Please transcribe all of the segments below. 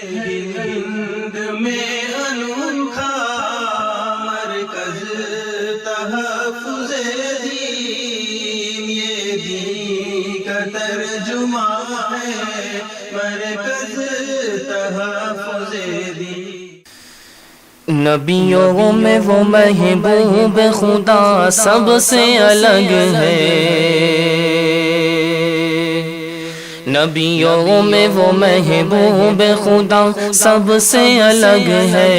ہند میں انوکھا مرکز تحفظ دین، یہ دین کا ترجمہ ہے مرکز تحفظ دین۔ نبیوں میں وہ محبوب خدا سب سے الگ ہے، نبیوں میں وہ محبوب خدا سب سے الگ ہے،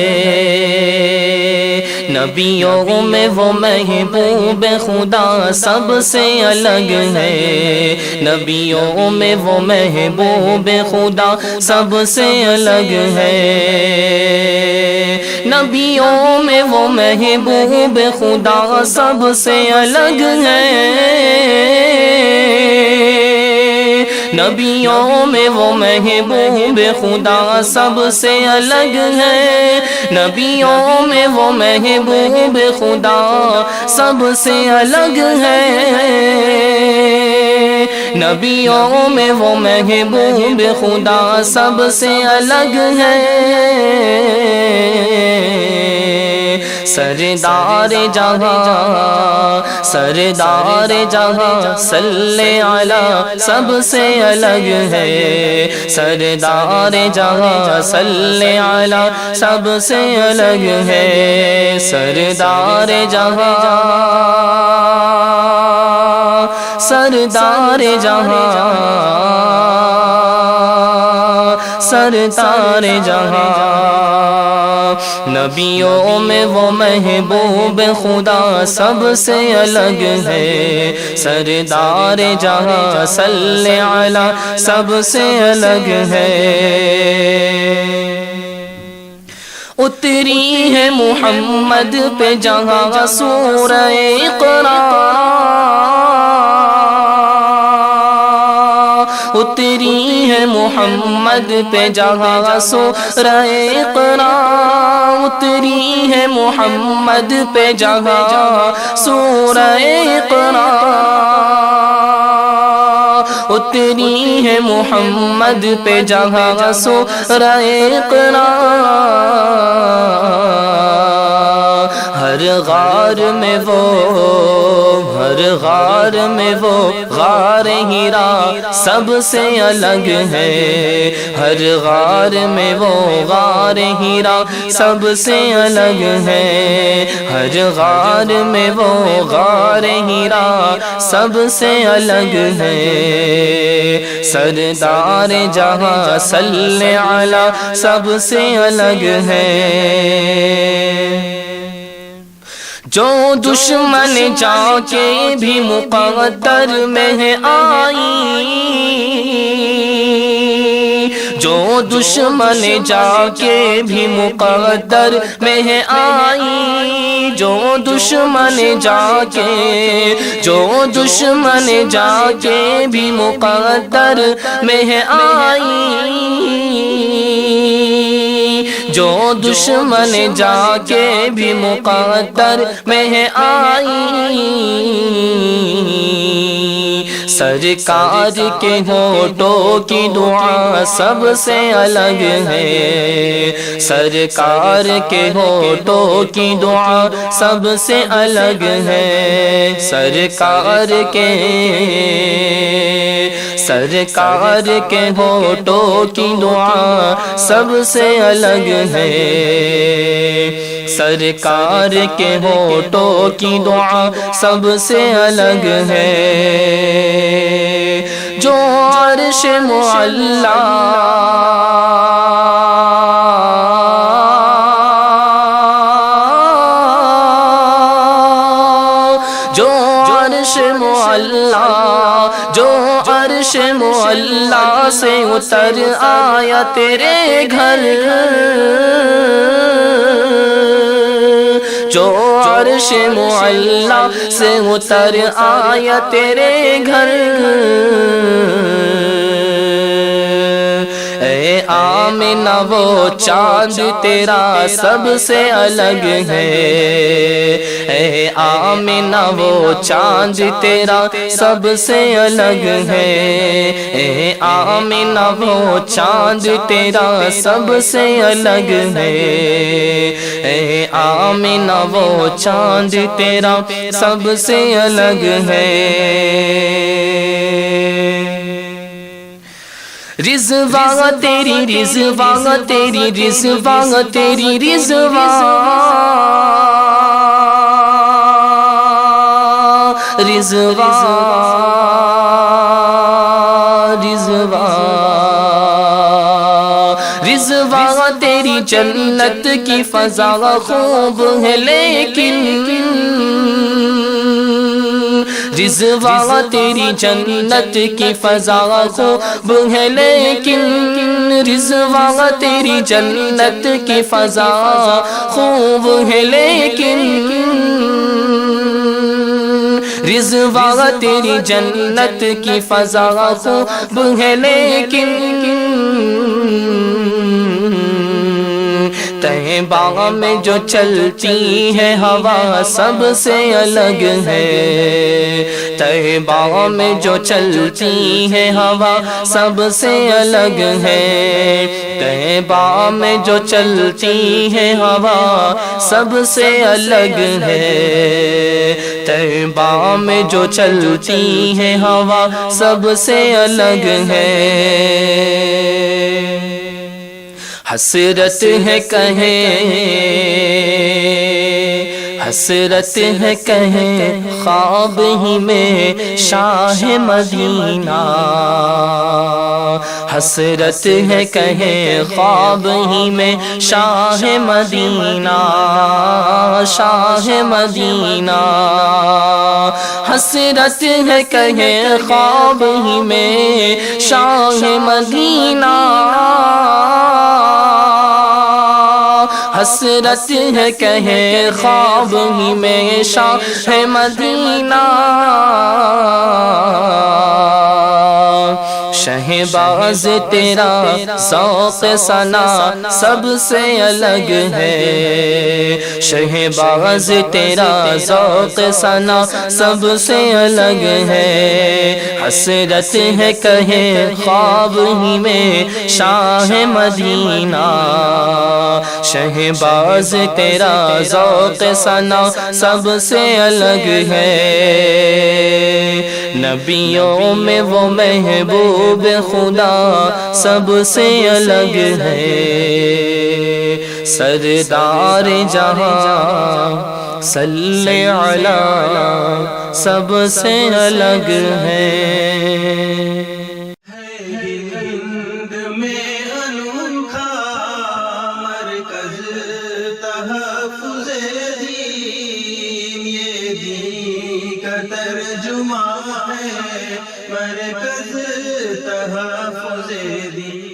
نبیوں میں وہ محبوب خدا سب سے الگ ہے، نبیوں میں وہ محبوب خدا سب سے الگ ہے، نبیوں میں وہ محبوب خدا سب سے الگ ہے، نبیوں میں وہ محبوب خدا سب سے الگ ہے، نبیوں میں وہ محبوب خدا سب سے الگ ہے، نبیوں میں وہ محبوب خدا سب سے الگ ہے، سردار جہاں سردار جہاں صلی علی سب سے الگ ہے، سردار جہاں صلی علی سب سے الگ ہے، سردار جہاں سردار جہاں سردار جہاں، نبیوں میں وہ محبوب خدا سب سے الگ ہے، سردار جہاں صلی علی سب سے الگ ہے، اتری ہے محمد پہ جہاں سورہ اقرا، اتری ہے محمد پہ جہاں سورہ اقرا، اتری ہے محمد پہ جہاں سورہ اقرا، اتری ہے محمد پہ جہاں سورہ اقرا، ہر غار میں وہ ہر غار میں وہ غار ہیرا سب سے الگ ہے، ہر غار میں وہ غار ہیرا سب سے الگ ہے، ہر غار میں وہ غار ہیرا سب سے الگ ہے، سردار جہاں صلی علی سب سے الگ ہے، جو دشمن جا کے بھی مقدر میں آئی، جو دشمن جا کے بھی مقدر میں آئی، جو دشمن جا کے جو دشمن جا کے بھی مقدر میں آئی، جو دشمن جا کے بھی مقدر میں آئی، سرکار کے ہونٹوں کی دعا سب سے الگ ہے، سرکار کے ہونٹوں کی دعا سب سے الگ ہے، سرکار کے ہونٹوں کی دعا سب سے الگ ہے، سرکار کے ہونٹوں کی دعا سب سے الگ ہے، جو عرش معلا جو عرش معلا جو عرش معلا سے اتر آیا تیرے گھر، جو عرش معلا سے اتر آیا تیرے گھر، اے آمنہ وہ چاند تیرا سب سے الگ ہے، اے آمنہ وہ چاند تیرا سب سے الگ ہے، اے آمنہ وہ چاند تیرا سب سے الگ ہے، اے آمنہ وہ چاند تیرا سب سے الگ ہے۔ رضوان تیری رضوان تیری رضوان تیری رضوان رضوان رضوان تیری جنت کی فضا خوب ہے لیکن رضوان تیری جنت کی فضا خوب ہے لیکن رضوان تیری جنت کی فضا خوب ہے لیکن رضوان تیری جنت کی فضا خوب ہے لیکن طیبہ میں جو چلتی ہے ہوا سب سے الگ ہے، طیبہ میں جو چلتی ہے ہوا سب سے الگ ہے، طیبہ میں جو چلتی ہے ہوا سب سے الگ ہے، طیبہ میں جو چلتی ہے ہوا سب سے الگ ہے۔ حسرت ہے کہیں حسرت ہے کہیں خواب ہی میں شاہ مدینہ، حسرت ہے کہیں خواب ہی میں شاہ مدینہ، شاہ مدینہ، حسرت ہے کہیں خواب ہی میں شاہ مدینہ، حسرت ہے کہیں خواب ہی میں شاہ مدینہ، شہباز تیرا ذوق ثنا سب سے الگ ہے، شہباز تیرا ذوق ثنا سب سے الگ ہے، حسرت ہے کہیں خواب ہی میں شاہ مدینہ، شہباز تیرا ذوق ثنا سب سے الگ ہے، نبیوں میں وہ محبوب خدا سب سے الگ ہے، سردار جہاں صلی علی سب سے الگ ہے۔ ہند میں انوکھا مرکز تحفظ دین، یہ دین کا ترجمہ ہے مرکز تحفظ دین۔